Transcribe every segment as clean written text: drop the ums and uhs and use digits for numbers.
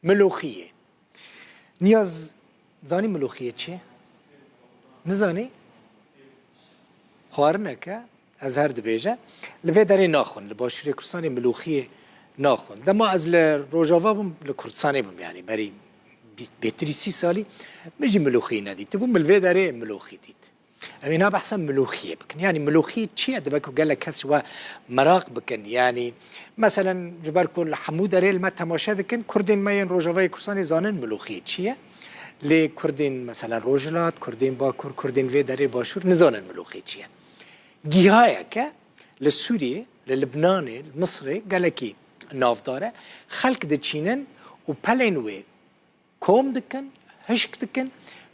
ملوخیه نیاز زانی ملوخیه چیه؟ نزانی؟ خوار نکه از هر دبیجه لوی داری ناخون لباشوری کردستانی ملوخیه ناخون دما از روجاوا بم لکردستانی بم یعنی بری بهتری 30 سالی میجی ملوخیه ندید تبو ملوی داری ملوخی دید امینا بحثا ملوخیه بکن يعني ملوخية چیه دبکو قال لك کس و مراق بکن يعني مثلا جبر كل حمود ريل ما تماشا دکن كردين ماين روجاوي كرساني زانن ملوخية چیه لی كردين مثلا روجلات كردين باكور كردين في داري باشور نزانن ملوخية چیه جيهايا که لسوريا للبنان المصري قال لك ناف داره خلق دچينن و پلنوي كوم دکن هشك دکن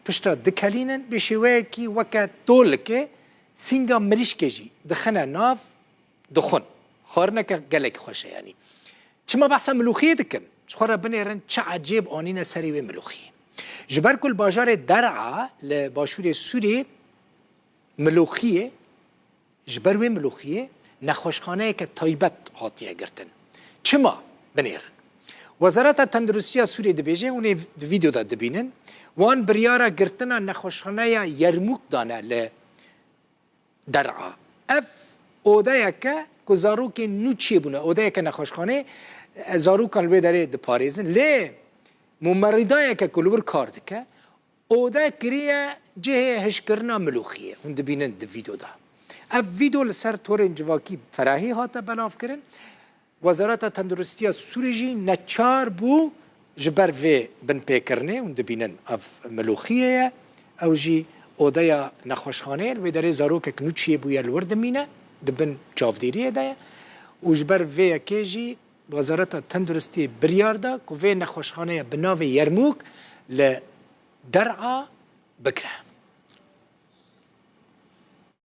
پشتا دکلینن بشویه کی وقت دولکه سینگا مریشکه جی دخنه ناف دخون خورنه که گلک خوشه یعنی چما بحثا ملوخیه دکن خوره بنیرن چه عجیب آنین سریوه ملوخیه جبر کل باجار درعا لباشور سوری ملوخیه جبروه ملوخیه نخوشخانه که تایبت هاتیه گرتن چما بنیرن وزارت تندرستی سوریه دبیجه اونه ویدیو دا دبینن وان بریارا گرتنا نخوشخانه یرموک دانه ل درعا اف اوده که زاروک نوچی بونه اوده که نخوشخانه زاروکان لوی داره دپاریزن لی ممرده که کلور کار دکه اوده کریه جه هشکرنا ملوخیه هون دبینن د ویدیو دا اف ویدیو لسر طور انجواکی فراهی هاتا بلاف کرن وزارت تندرستی سوریجی نچار بو جبر في بن بيكرني وندبينن اف ملوخيه او جي اوديا نخوشخانه الويدري زاروك كنوتشي بويا الورد مينا دبن جافديريه دايا وجبر في كيجي وزارة التندرستي برياردا كوفي نخوشخانه بناوي يرموك لدرعا بكره